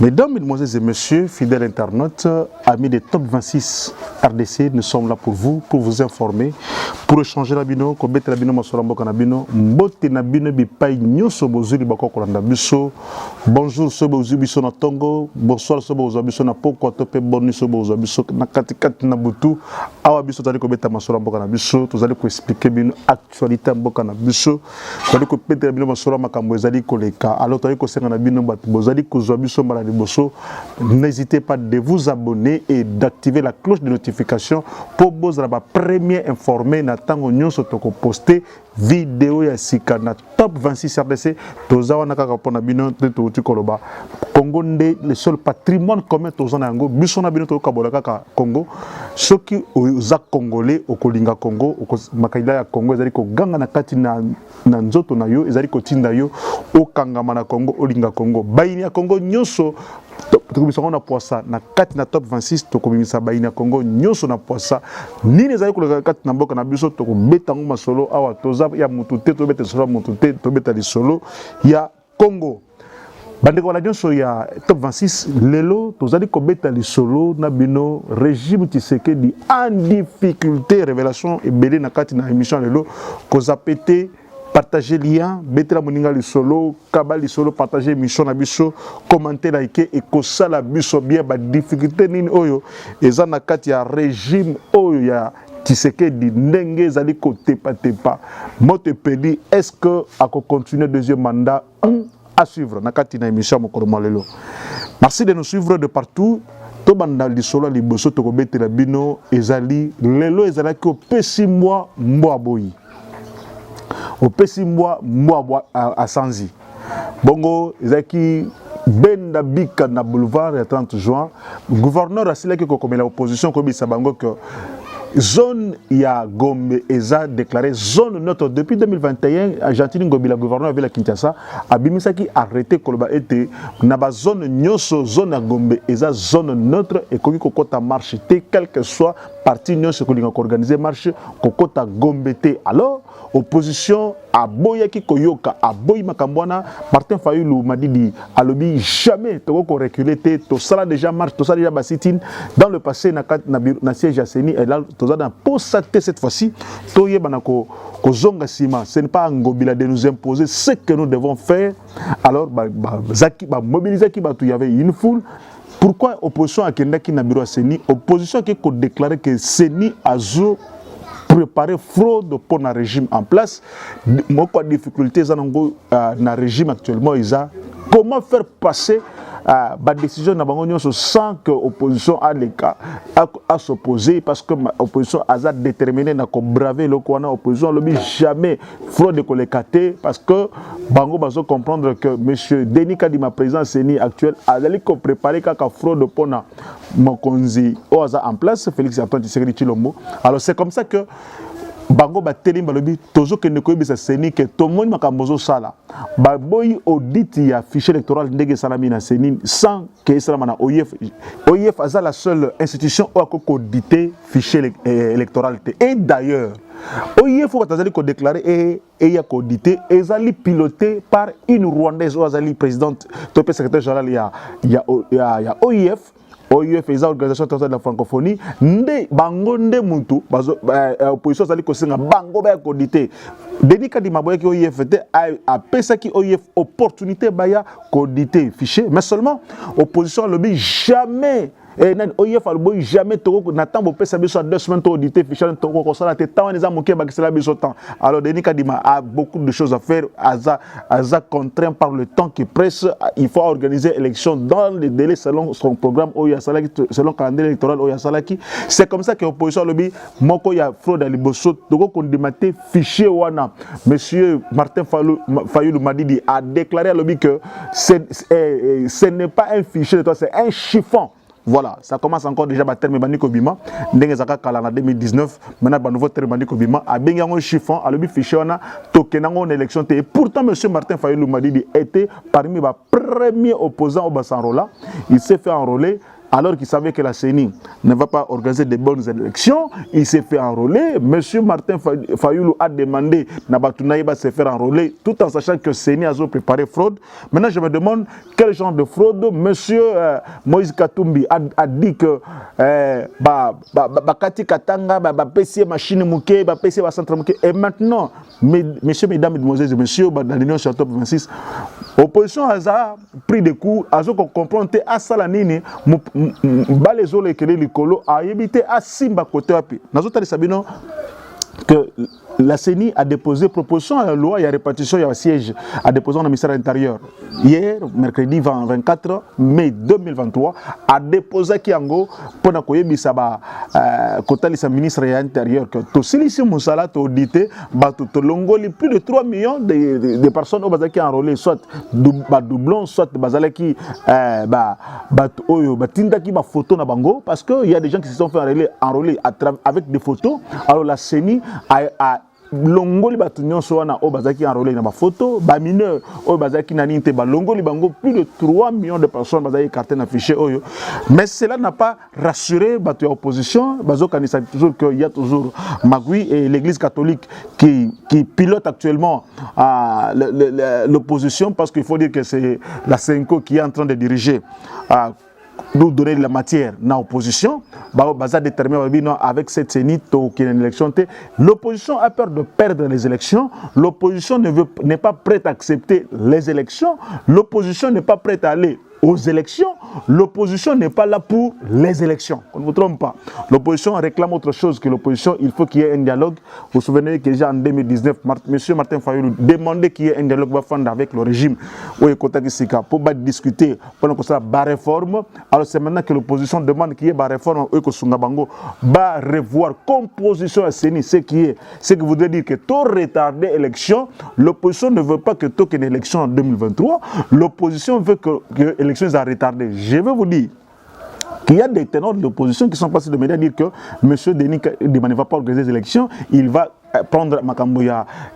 Mesdames, Mesdemoiselles et Messieurs, fidèles internautes, amis des Top 26 RDC, nous sommes là pour vous informer, pour échanger la bino, pour mettre la bino, masorambo kanabino, mbote na bino bipai nyoso bozuli bako kolanda biso. Bonjour sobo uzubiso na Tongo, bonsoir sobo uzubiso na Poko tope boni sobo uzubiso na katikati na butu. Awa biso tali ko beta masorambo kanabiso, tozali ko expliquer bino actualité mboka na biso. Tali ko pete bino masorama kambo ezali koleka. Alors tali ko senga na bino batu bozali ko uzubiso mala n'hésitez pas de vous abonner et d'activer la cloche de notification pour vous avoir premier informé na tango nyonso toko poster vidéo ya sika na Top 26 RDC tozawa na kaka pona bino to tukoloba Congo nde le seul patrimoine commun tozana yango biso na bino to kabola kaka Congo soki oza congolais okolinga Congo makaila ya Congo ezali ko ganga na kati na nzoto na yo ezali ko tinda yo okangama na Congo olinga Congo baini ya Congo nyonso tokobisa na poisa na kati na Top 26 tokobimisa baini ya Congo nyonso na poisa nini ezali koleka kati na mboka na biso tokobeta ngo masolo awa toza ya mutute tobeta solo mutute tobeta li solo ya Congo bandeko la nyonso ya Top 26 lelo tozali kobeta li solo na bino régime Tshisekedi en difficulté révélation ebele na kati na émission lelo kozapete partager lien, betela moninga li solo, kaba li solo, partager émission na biso, commenter like et kosa la biso bien ba difficulté nini oyo eza na kati ya régime oyo ya Tshisekedi ndenge ezali ko tepa tepa. Mote pedi est-ce que ako continuer deuxième mandat à suivre na kati na émission mokolo malelo. Merci de nous suivre de partout. To banda li solo li boso to ko betela bino ezali lelo ezali ko pesi moi mbo aboyi. Au pesi moi à Sanzi. Bongo, Zaki Benda Bika na boulevard le 30 juin. Gouverneur a silaki ko comme l'opposition ko bi sabango que zone ya Gombe eza déclaré zone neutre depuis 2021. Argentine Ngobila gouverneur avait la Kinshasa abimisaki arrêté koloba été na ba zone nyoso zone ya Gombe eza zone neutre et koki kokota marche te quel que soit parti nyoso ko linga organiser marche kokota Gombe te. Alors opposition a boyaki koyoka a boy makambwana Martin Fayulu Madidi alobi jamais to ko reculer te to sala déjà marche to sala déjà basitine dans le passé na siège à Seni et là pour cette fois-ci, ce n'est pas Ngobila de nous imposer ce que nous devons faire. Alors, mobiliser il y avait une foule. Pourquoi opposition à Kendaki na bureau Seni, opposition qui a déclaré que Seni a préparé fraude pour un régime en place. Moi, quoi difficulté dans le régime actuellement, comment faire passer la décision sans que l'opposition a les cas à s'opposer parce que l'opposition a déterminé à braver l'opposition ne jamais fraude de collecter parce que Bango va comprendre que M. Denis Kadima président Seni actuel a préparé quelque fraude pour Mokonzi en place Félix Antoine Tshisekedi Tshilombo. Alors c'est comme ça que Bango batelim balobi tozo ke neko bisa Seni ke tomoni makambozo sala ba boy audit ya fichier électoral ndege salami na Seni sans que salama na OIF aza la seule institution où a auditer fichier électoral et d'ailleurs OIF va ko déclarer et ya audité ezali piloté par une rwandaise ou azali présidente topé secrétaire général ya OIF. OIF est l'organisation de la francophonie. Nde bango nde mutu opposition zali kosenga bango ba kodité. Denis Kadima boya ki OIF a pesa ki OIF opportunité baya kodité fichier mais seulement opposition lobby jamais et OIF a jamais toko n'attend bo pesa biso 2 semaines to auditer fichier toko ko sala te temps les amoké ba kisela biso temps. Alors Denis Kadima a beaucoup de choses à faire aza contraint par le temps qui presse, il faut organiser élection dans les délais selon son programme Oyasalaki selon calendrier électoral Oyasalaki. C'est comme ça que l'opposition lobby moko ya fraude à liboso toko kondimate fichier wana. Monsieur Martin Fayulu Madidi a déclaré à lobby que ce n'est pas un fichier, c'est un chiffon. Voilà, ça commence encore déjà à terme Bandiko Bima. Ndenge zaka kala en 2019, maintenant nouveau terme Bandiko Bima a bien un chiffon, a le fichier on a token en élection. Et pourtant monsieur Martin Fayulu Madidi était parmi les premiers opposants au Bassanrola. Il s'est fait enrôler alors qu'il savait que la CENI ne va pas organiser de bonnes élections, il s'est fait enrôler. Monsieur Martin Fayoulou a demandé Nabatounaïba se faire enrôler, tout en sachant que CENI a préparé fraude. Maintenant, je me demande quel genre de fraude. Monsieur Moïse Katumbi a dit que Bakati Katanga, PC machine mouké, PC centre mouké. Et maintenant, messieurs, mesdames, mesdemoiselles et messieurs, dans l'Union sur top 26, opposition a pris des coups, a comprendre à Salanini, Balezo le Kele Likolo, a évité à Simba côté api. Nazota Sabino que la CENI a déposé proposition à la loi, il y a répartition, il y a un siège, a déposé dans le ministère de l'Intérieur. Hier, mercredi 24 mai 2023, a déposé Kiango pour que Saba côté le ministre de l'Intérieur que tout celui-ci Moussala a audité, tout Longoli plus de 3 millions de personnes au qui enrôlées, soit doublons, soit bazalaki tindaki ba photo na bango, parce que il y a des gens qui se sont fait enrôler avec des photos. Alors la CENI a longoli batunyon soana o bazaki enrôlé na ba photo ba mineur o bazaki na ninte ba longoli bango plus de 3 millions de personnes bazaki carté na fichier oyo. Mais cela n'a pas rassuré batu opposition, bazo kanisa toujours qu'il y a toujours Magui et l'église catholique qui pilote actuellement l'opposition, parce qu'il faut dire que c'est la Senko qui est en train de diriger nous donner de la matière dans l'opposition, avec cette CENI qui est une élection. L'opposition a peur de perdre les élections, l'opposition n'est pas prête à accepter les élections, l'opposition n'est pas prête à aller aux élections, l'opposition n'est pas là pour les élections. On ne vous trompe pas. L'opposition réclame autre chose que l'opposition. Il faut qu'il y ait un dialogue. Vous vous souvenez que déjà en 2019, M. Martin Fayoulou demandait qu'il y ait un dialogue avec le régime pour discuter pendant que ça va réforme. Alors c'est maintenant que l'opposition demande qu'il y ait une réforme va revoir composition à CENI, ce que voudrait dire que tout retardé l'élection. L'opposition ne veut pas que tout ait une élection en 2023. L'opposition veut que l'élection a retardé. Je vais vous dire qu'il y a des ténors de l'opposition qui sont passés de médias à dire que M. Denis Kadima ne va pas organiser les élections, il va prendre Makambo, il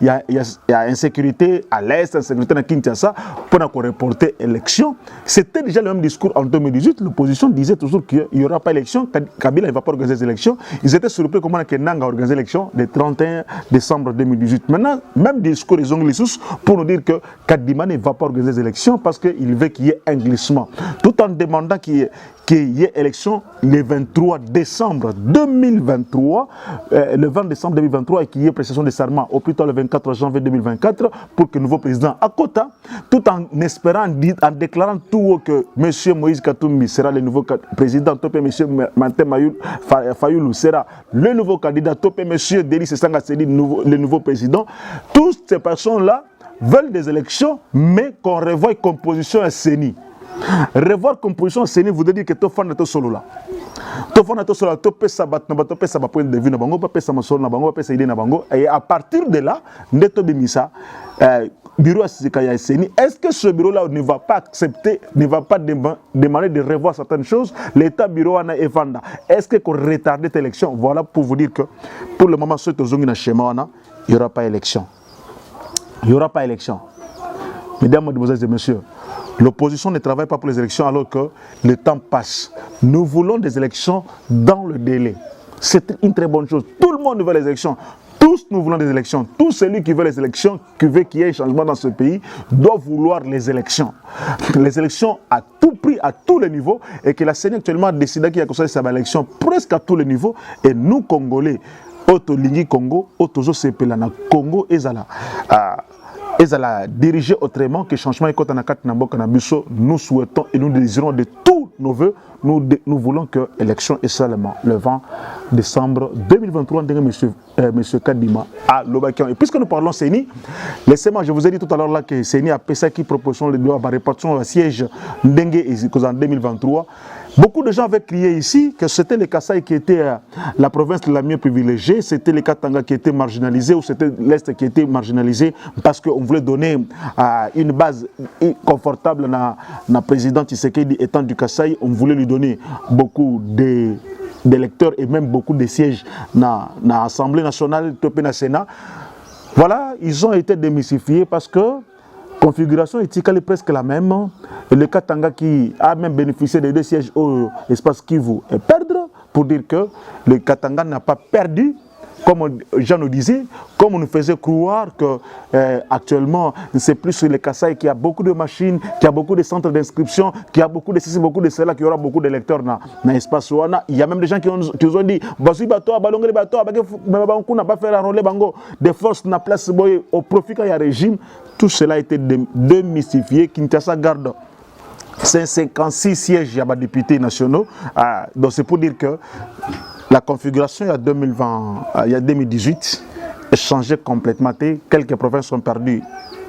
y a insécurité à l'Est, insécurité à Kinshasa, pour reporter l'élection. C'était déjà le même discours en 2018. L'opposition disait toujours qu'il n'y aura pas d'élection, Kabila ne va pas organiser les élections. Ils étaient surpris comment Kenanga a organisé l'élection le 31 décembre 2018. Maintenant, même discours ils ont glissé pour nous dire que Kadima ne va pas organiser les élections parce qu'il veut qu'il y ait un glissement. Tout en demandant qu'il y ait élection le 23 décembre 2023, le 20 décembre 2023, et qu'il y ait prestation de serment au plus tard le 24 janvier 2024 pour que le nouveau président Akota, tout en espérant, en déclarant tout haut que M. Moïse Katumbi sera le nouveau président, M. Martin Fayoulou sera le nouveau candidat, M. Denis Sanga Sedi le nouveau président. Toutes ces personnes-là veulent des élections, mais qu'on revoie composition à CENI. Revoir composition à CENI voudrait dire que tu fan de solo là. Tu fan de solo, tu peux sabat, tu peux sabat point de vue na bango, tu peux sabat solo na bango, tu peux idée na bango. Et à partir de là, neto bimisa bureau à CENI. Est-ce que ce bureau-là ne va pas accepter, ne va pas demander de revoir certaines choses? L'État bureau en a évanda. Est-ce que qu'on retarde cette élection? Voilà pour vous dire que pour le moment, ceux qui ont un schéma, il n'y aura pas élection. Il n'y aura pas élection. Mesdames, mesdemoiselles et messieurs, l'opposition ne travaille pas pour les élections alors que le temps passe. Nous voulons des élections dans le délai. C'est une très bonne chose. Tout le monde veut les élections. Tous nous voulons des élections. Tout celui qui veut les élections, qui veut qu'il y ait un changement dans ce pays, doit vouloir les élections. Les élections à tout prix, à tous les niveaux, et que la CENI actuellement a décidé qu'il y a construit cette élection presque à tous les niveaux. Et nous, Congolais, Otolingi Congo, Otozo Sepelana Congo, Ezala. Et ça l'a dirigé autrement que changement et nous souhaitons et nous désirons de tous nos voeux, nous voulons que l'élection est seulement le 20 décembre 2023, monsieur Kadima à Lobakian. Et puisque nous parlons CENI, laissez-moi, je vous ai dit tout à l'heure là que CENI a PSA qui proposition de répartition siège Ndengue et en 2023. Beaucoup de gens avaient crié ici que c'était le Kasaï qui était la province la mieux privilégiée, c'était le Katanga qui était marginalisé ou c'était l'Est qui était marginalisé parce qu'on voulait donner une base confortable à la présidente Tshisekedi étant du Kasaï, on voulait lui donner beaucoup d'électeurs et même beaucoup de sièges dans l'Assemblée nationale, dans le Sénat. Voilà, ils ont été démystifiés parce que configuration est presque la même. Et le Katanga qui a même bénéficié des 2 sièges au espace Kivu est perdre, pour dire que le Katanga n'a pas perdu, comme Jean nous disait, comme on nous faisait croire que actuellement c'est plus sur les Kasaï qui a beaucoup de machines, qui a beaucoup de centres d'inscription, qui a beaucoup de ceci, beaucoup de cela, qui aura beaucoup d'électeurs dans l'espace. Il y a même des gens qui ont dit n'a pas fait enrôler des forces dans la place au profit qu'il y a régime. Tout cela a été démystifié. Kinshasa garde 56 sièges, il y a des députés nationaux. Donc c'est pour dire que la configuration il y a 2018 est changée complètement. Quelques provinces ont perdu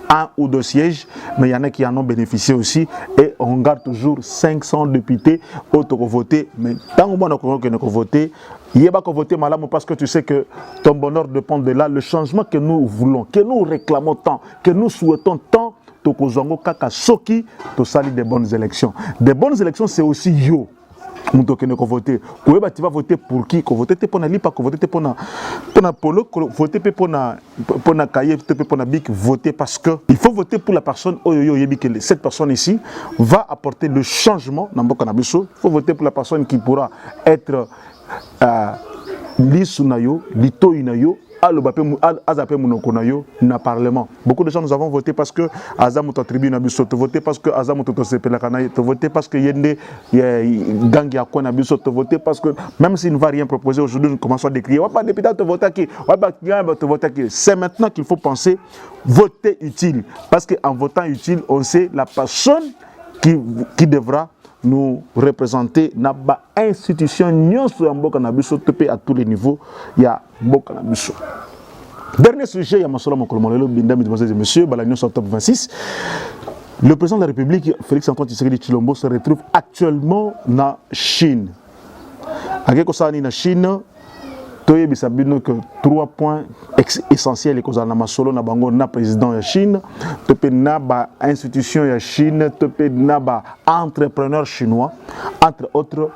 1 ou 2 sièges, mais il y en a qui en ont bénéficié aussi. Et on garde toujours 500 députés auto-votés. Mais tant qu'on a voté, il n'y a pas qu'à voter malade parce que tu sais que ton bonheur dépend de là. Le changement que nous voulons, que nous réclamons tant, que nous souhaitons tant, Tokozongo Kaka Soki, to sali des bonnes élections. Des bonnes élections, c'est aussi yo. Tu vas voter pour qui? Tu vas voter pour Lipa, tu vas voter pour Polo, tu vas voter pour Kaye, pour Bik. Voter parce que il faut voter pour la personne. Cette personne ici va apporter le changement. Il faut voter pour la personne qui pourra être l'Isunayo, l'Itoinayo. Na parlement. Beaucoup de gens nous avons voté parce que Azam est tribune à Bissot, voté parce que Azam est sepelakanaï, voté parce que Yende gang ya quoi na Bissot, voté parce que même s'il ne va rien proposer aujourd'hui, nous commençons à décrire. Pas député te voter qui, te voter qui. C'est maintenant qu'il faut penser voter utile, parce qu'en votant utile, on sait la personne qui devra nous représenter dans l'institution à tous les niveaux. Il y a beaucoup de choses. Dernier sujet, il y a monsieur, top 26. Le président de la République, Félix Antoine Tshisekedi Tshilombo, se retrouve actuellement en Chine. À la Chine, il y a 3 points essentiels qui sont solo na bango na président de Chine, na institution de Chine, na entrepreneur chinois, entre autres,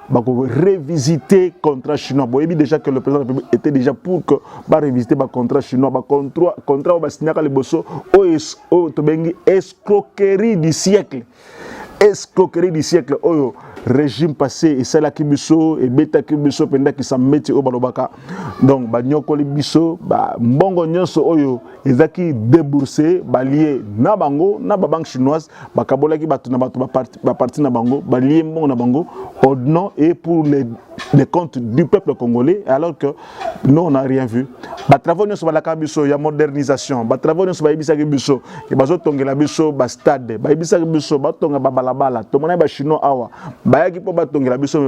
révisiter le contrat chinois. Vous voyez déjà que le président de la République était déjà pour que révisiter le contrat chinois, le contrat va signer le bosso escroquerie du siècle. Escroquerie du siècle. Régime passé et c'est là qui biso et bêta qui biso pendant qui s'en mettent au balobaka. Donc banyoko li biso ba mbongo nyonso oyo ezaki déboursé balié na bango na ba banque chinoise ba kabola ki batu na batu ba parti na bango balié mbongo na bango au nom et pour les comptes du peuple congolais, alors que nous on n'a rien vu. Ba travaux nyonso ba la biso ya modernisation, ba travaux nyonso ba ibisa ki biso et bazo tongela biso ba stade ba ibisa ki biso ba tonga ba balabala to mona ba chinois awa bayaki po batongela biso me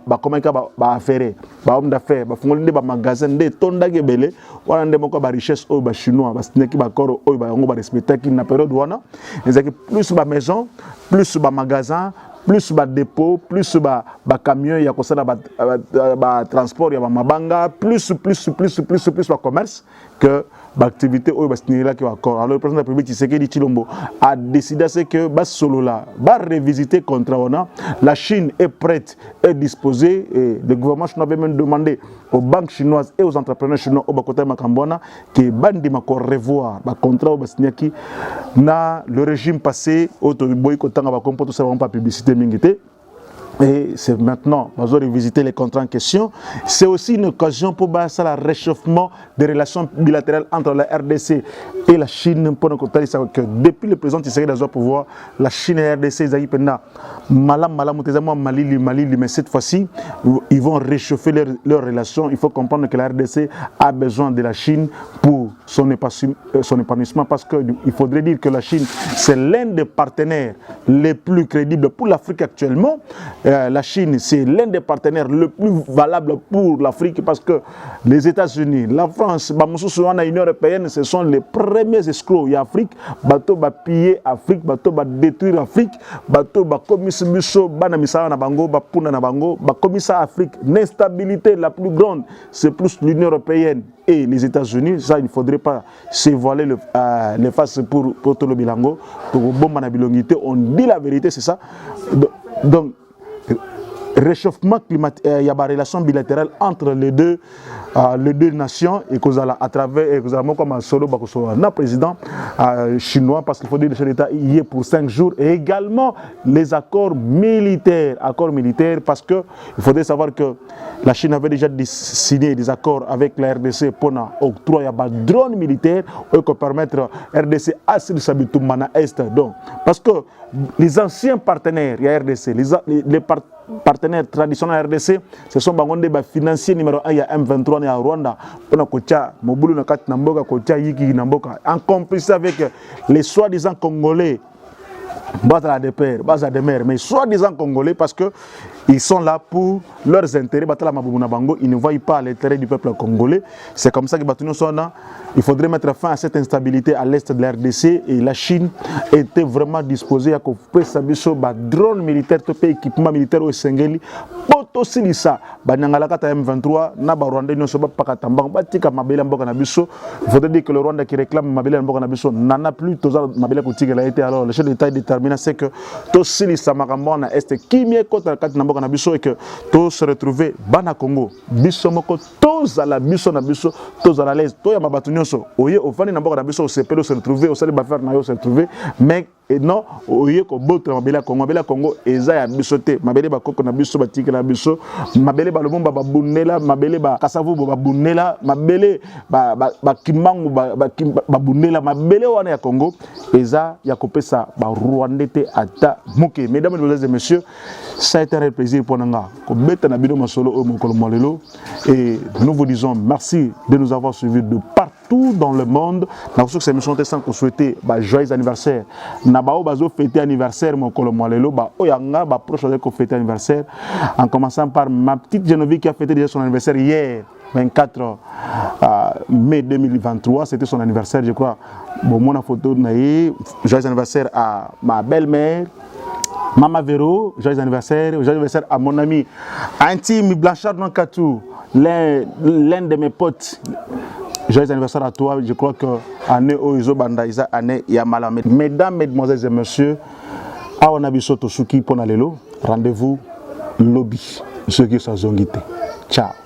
bakomaka baaffaire bahomme d'affaires bafungoli nde bamagasin nde etondaki ebele wana nde moko ba richesse oyo bachinois basineki bakoro oyo bango barespectaki na période wana ezalaki plus bamaison plus bamagasin plus dépôt, plus camion, il y a transport, il y a mabanga, plus commerce que l'activité où il y a encore. Alors le président de la République Tshisekedi Tshilombo a décidé que solo là va revisiter le contrat. La Chine est prête et disposée et le gouvernement chinois avait même demandé aux banques chinoises et aux entrepreneurs chinois au Bakotai Makambona que bandi mako revoir le contrat au Basniaki na le régime passé au Toboy Kotanga ba kompo tout ça pas publicité mingité. Et c'est maintenant, nous allons revisiter les contrats en question. C'est aussi une occasion pour le réchauffement des relations bilatérales entre la RDC et la Chine. Pour nous constater que depuis le président Tshisekedi au pouvoir, la Chine et la RDC, mais cette fois-ci, ils vont réchauffer leurs relations. Il faut comprendre que la RDC a besoin de la Chine pour son épanouissement, parce qu'il faudrait dire que la Chine, c'est l'un des partenaires les plus crédibles pour l'Afrique actuellement. La Chine, c'est l'un des partenaires le plus valable pour l'Afrique, parce que les États-Unis, la France, l'Union européenne, ce sont les premiers escrocs en Afrique. Bateau va piller l'Afrique, bateau va détruire l'Afrique, bateau va commissaire na bango, va puna na bango, va commissaire Afrique. L'instabilité la plus grande, c'est plus l'Union européenne et les États-Unis. Ça, il ne faudrait pas se voiler les faces pour tout le bilango. On dit la vérité, c'est ça. Donc, réchauffement climatique, il y a des relations bilatérales entre les deux nations et que à travers comme un solo un président chinois parce qu'il faut dire que le chef d'État y est pour 5 jours et également les accords militaires parce que il faudrait savoir que la Chine avait déjà signé des accords avec la RDC pour octroyer des drones militaires pour permettre RDC à Mana Est donc parce que les anciens partenaires il y a RDC les partenaires traditionnels RDC, ce sont les financiers numéro 1, il y a M23 et à Rwanda, en complicité avec les soi-disant Congolais, mais soi-disant Congolais parce que ils sont là pour leurs intérêts. Ils ne voient pas l'intérêt du peuple congolais. C'est comme ça que il faudrait mettre fin à cette instabilité à l'est de la RDC et la Chine était vraiment disposée à couper sa drone militaire, équipement militaire au Sengeli. Poto Silisa, Banyangalaka M23, Naba Rwanda, il faudrait dire que le Rwanda qui réclame Mabele Mbokanabiso n'en a plus. Mabele Koutig a été alors le chef d'État est déterminé, c'est que Tosilisa Marambona Est qui m'y est contre la carte Nambokanabiso et que tous se retrouver Bana Congo, Bissomoko, tous à la Bisso Nabiso, tous à la l'aise, tous à Mabatunyoso, Oye, au Fani Nambokanabiso, au CPLO se retrouver, au Sali Bafer Nayo se retrouver, mais et non, Oye, ko botre Mabela Congo, Ezaya Bissote, Mabele Bakoko Nabiso, Batik Nabiso, Mabele Balomba Babunela, Mabele Bakasavu Babunela, Mabele Bakimangu Babunela, Mabele Wane ya Congo, Eza Yakopesa Rwandete Ata Mouké. Mesdames et messieurs, ça a été un plaisir pour nous. Et nous vous disons merci de nous avoir suivis de partout dans le monde. Nous souhaitons souhaiter joyeux anniversaire. Nous avons fêté anniversaire, mon colomolelo, proche de fêter anniversaire. En commençant par ma petite Geneviève qui a fêté déjà son anniversaire hier, 24 mai 2023. C'était son anniversaire, je crois. Bon, mon photo, joyeux anniversaire à ma belle-mère. Mama Véro, joyeux anniversaire à mon ami Antime Blanchard Nankatou, l'un de mes potes. Joyeux anniversaire à toi, je crois que année Oizo Bandaïza, année Yamala. Mesdames, mesdemoiselles et messieurs, Aonabiso Tosuki Ponalelo, rendez-vous lobby, ceux qui sont zongité. Ciao.